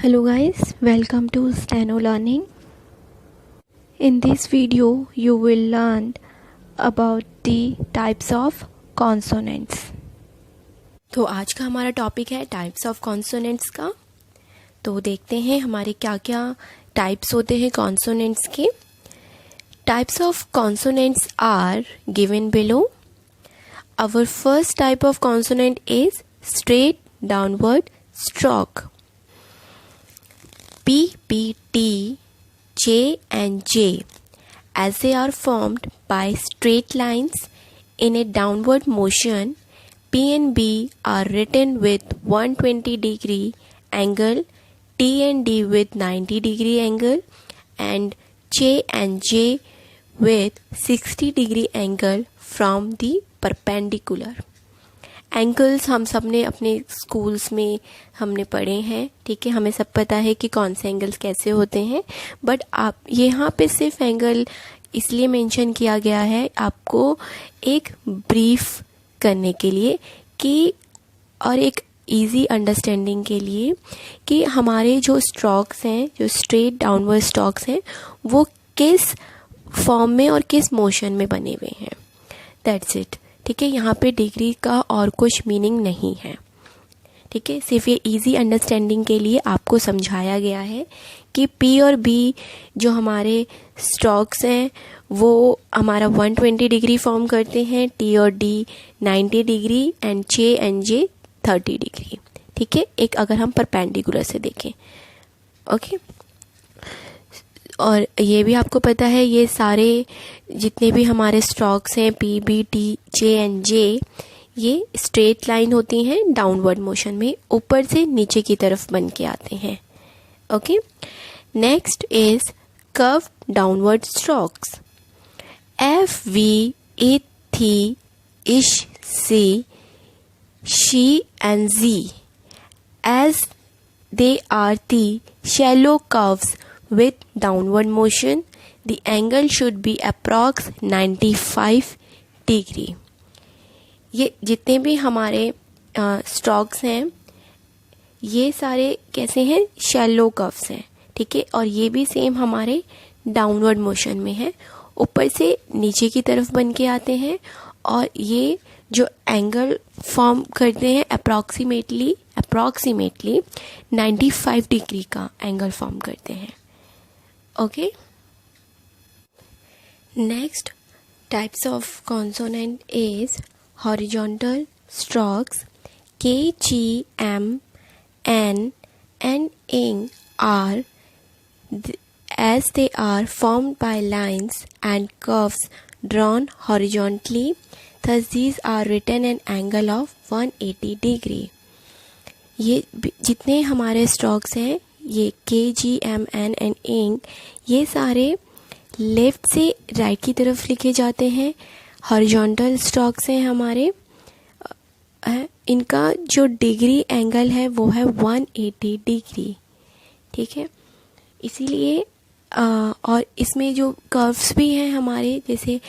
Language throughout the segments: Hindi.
Hello guys, welcome to Steno Learning. In this video, you will learn about the types of consonants. तो आज का हमारा टॉपिक है टाइप्स ऑफ कॉन्सोनेंट्स का। तो देखते हैं हमारे क्या क्या टाइप्स होते हैं कॉन्सोनेंट्स के। Types of consonants are given below. Our first type of consonant is straight downward stroke. P, P, T, J and J, as they are formed by straight lines in a downward motion, P and B are written with 120-degree angle, T and D with 90-degree angle, and J and J with 60-degree angle from the perpendicular. Angles हम सब ने अपने स्कूल्स में हमने पढ़े हैं, ठीक है, हमें सब पता है कि कौन से एंगल्स कैसे होते हैं। बट आप यहाँ पे सिर्फ एंगल इसलिए मेंशन किया गया है आपको एक ब्रीफ करने के लिए कि और एक इजी अंडरस्टैंडिंग के लिए कि हमारे जो स्ट्रोक्स हैं, जो स्ट्रेट डाउनवर्ड स्ट्रोक्स हैं, वो किस फॉर्म में और किस मोशन में बने हुए हैं। दैट्स इट, ठीक है। यहाँ पे डिग्री का और कुछ मीनिंग नहीं है, ठीक है। सिर्फ ये इजी अंडरस्टैंडिंग के लिए आपको समझाया गया है कि पी और बी जो हमारे स्ट्रोक्स हैं वो हमारा 120 डिग्री फॉर्म करते हैं, टी और D 90 degree and J and J 30 degree, ठीक है। एक अगर हम परपेंडिकुलर से देखें, ओके। और ये भी आपको पता है ये सारे जितने भी हमारे स्ट्रोक्स हैं P B T J and J, ये स्ट्रेट लाइन होती हैं डाउनवर्ड मोशन में, ऊपर से नीचे की तरफ बन के आते हैं, okay. Next is curve downward strokes. F V A thee ish C she and G, as they are the shallow curves with downward motion, the angle should be approx 95 degree. ये जितने भी हमारे स्ट्रोक्स हैं ये सारे कैसे हैं, शैलो कर्व्स हैं, ठीक है। और ये भी सेम हमारे डाउनवर्ड मोशन में है, ऊपर से नीचे की तरफ बन के आते हैं और ये जो एंगल फॉर्म करते हैं अप्रॉक्सीमेटली 95 डिग्री का एंगल फॉर्म करते हैं, okay. Next types of consonant is horizontal strokes. के जी एम एन एंड इंग are as they are formed by lines and curves drawn horizontally, thus these are written an angle of 180 degree. ये जितने हमारे स्ट्रोक्स हैं ये के जी एम एन एंड इंग, ये सारे लेफ्ट से राइट की तरफ लिखे जाते हैं। हॉरिजॉन्टल स्ट्रोक्स हैं हमारे, इनका जो डिग्री एंगल है वो है 180 डिग्री, ठीक है। इसीलिए और इसमें जो कर्व्स भी हैं हमारे, जैसे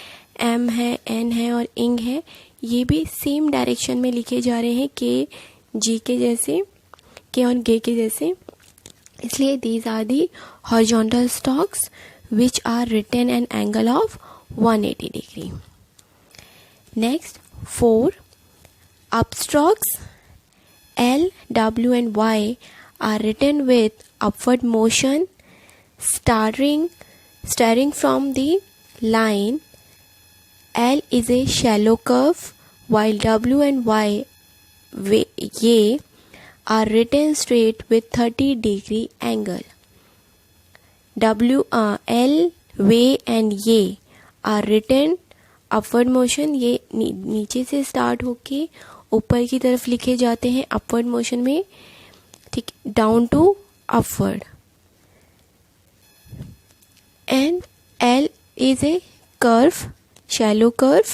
एम है, एन है और इंग है, ये भी सेम डायरेक्शन में लिखे जा रहे हैं के जी के जैसे, के और गे के जैसे। इसलिए these are the horizontal strokes which are written an angle of 180 degree. Next 4 up strokes. L W and Y are written with upward motion starting from the line. L is a shallow curve while W and Y are written straight with 30 degree angle. L, W and Y are written upward motion, ये नीचे से स्टार्ट होके ऊपर की तरफ लिखे जाते हैं अपवर्ड मोशन में, ठीक, down to upward. And L is a curve, shallow curve,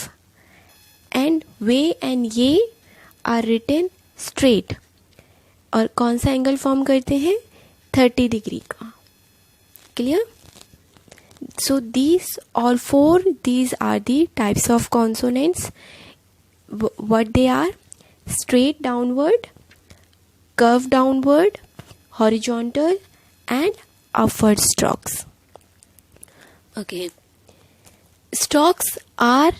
and W and Y are written straight. और कौन सा एंगल फॉर्म करते हैं, 30 डिग्री का। Clear? So these all four, these are the types of consonants. What they are: straight downward, curve downward, horizontal and upward strokes. Okay. Strokes R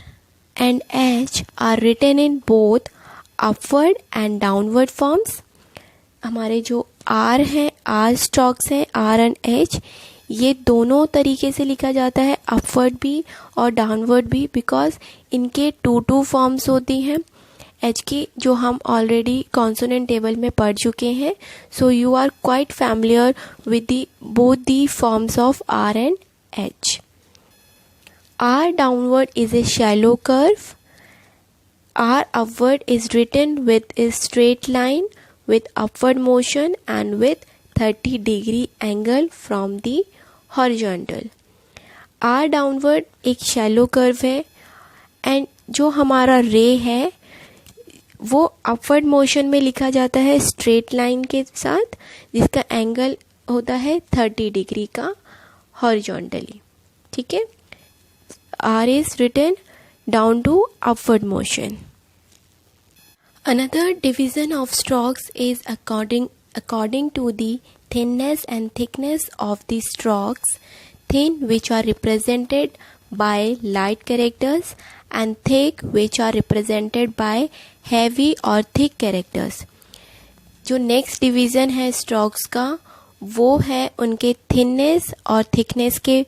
and H are written in both upward and downward forms. हमारे जो R हैं, R स्ट्रोक्स हैं, R एंड H, ये दोनों तरीके से लिखा जाता है, अपवर्ड भी और डाउनवर्ड भी, बिकॉज इनके टू फॉर्म्स होती हैं. H की जो हम ऑलरेडी कॉन्सोनेंट टेबल में पढ़ चुके हैं. So you are quite familiar with the both the forms of R and H. R downward is a shallow curve. R upward is written with a straight line with upward motion and with 30-degree angle from the horizontal. R downward एक shallow curve है and जो हमारा ray है वो upward motion में लिखा जाता है straight line के साथ, जिसका angle होता है 30 degree का horizontally. ठीक है. R is written down to upward motion. Another division of strokes is according to the thinness and thickness of the strokes. Thin, which are represented by light characters, and thick, which are represented by heavy or thick characters. जो next division है strokes का, वो है उनके thinness और thickness के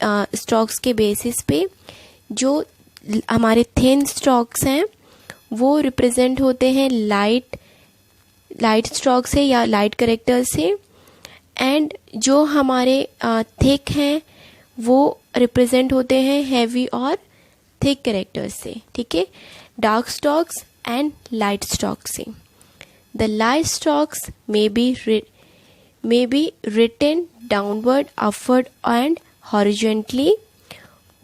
स्ट्रोक्स के बेसिस पे. जो हमारे थिन स्ट्रोक्स हैं वो रिप्रेजेंट होते हैं लाइट स्ट्रोक से या लाइट करेक्टर से, एंड जो हमारे थिक हैं वो रिप्रेजेंट होते हैं हैवी और थिक करेक्टर्स से. ठीक है. Dark strokes and light strokes से. The light strokes may be written downward, upward and horizontally,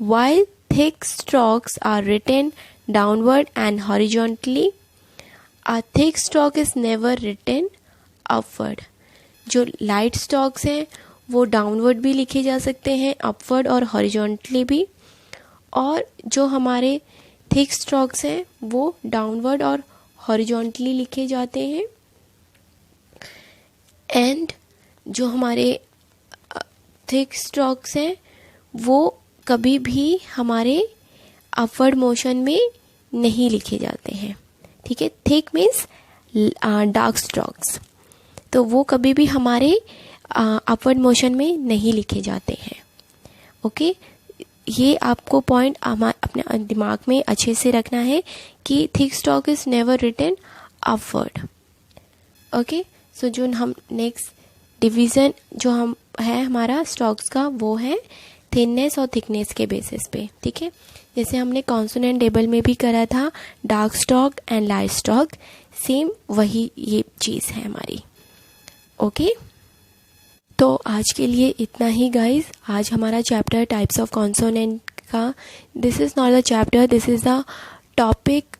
while thick strokes are written downward and horizontally. A thick stroke is never written upward. जो light strokes हैं वो downward भी लिखे जा सकते हैं, upward और horizontally भी, और जो हमारे thick strokes हैं वो downward और horizontally लिखे जाते हैं. and जो हमारे थिक स्ट्रोक्स हैं वो कभी भी हमारे अपवर्ड मोशन में नहीं लिखे जाते हैं. ठीक है. थिक मीन्स डार्क स्ट्रोक्स, तो वो कभी भी हमारे अपवर्ड मोशन में नहीं लिखे जाते हैं. ओके. ये आपको पॉइंट अपने दिमाग में अच्छे से रखना है कि thick stroke is never written upward. Okay. So जो हम नेक्स्ट डिवीज़न जो हम है हमारा स्ट्रोक्स का, वो है थिननेस और थिकनेस के बेसिस पे. ठीक है. जैसे हमने कॉन्सोनेंट टेबल में भी करा था, dark stroke and light stroke, same वही ये चीज़ है हमारी. ओके. तो आज के लिए इतना ही गाइस. आज हमारा चैप्टर टाइप्स ऑफ कॉन्सोनेंट का, this is not the chapter, this is the topic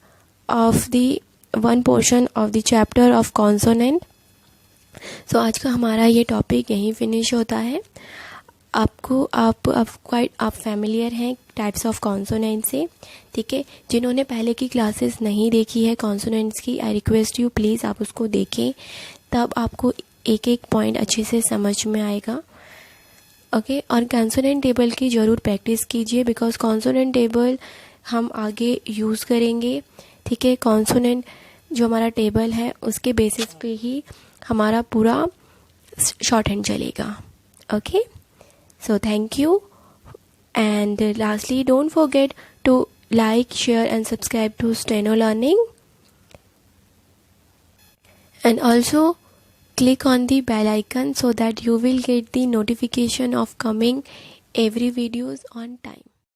of the one portion of the chapter of consonant. So आज का हमारा ये टॉपिक यहीं फिनिश होता है. आप फैमिलियर हैं टाइप्स ऑफ कॉन्सोनेंट से. ठीक है. जिन्होंने पहले की क्लासेस नहीं देखी है कॉन्सोनेंट्स की, आई रिक्वेस्ट यू प्लीज़ आप उसको देखें, तब आपको एक एक पॉइंट अच्छे से समझ में आएगा. ओके. और कॉन्सोनेंट टेबल की ज़रूर प्रैक्टिस कीजिए, बिकॉज कॉन्सोनेंट टेबल हम आगे यूज़ करेंगे. ठीक है. कॉन्सोनेंट जो हमारा टेबल है उसके बेसिस पे ही हमारा पूरा शॉर्ट हैंड चलेगा. Okay. So thank you, and lastly don't forget to like, share and subscribe to Steno Learning, and also click on the bell icon so that you will get the notification of coming every videos on time.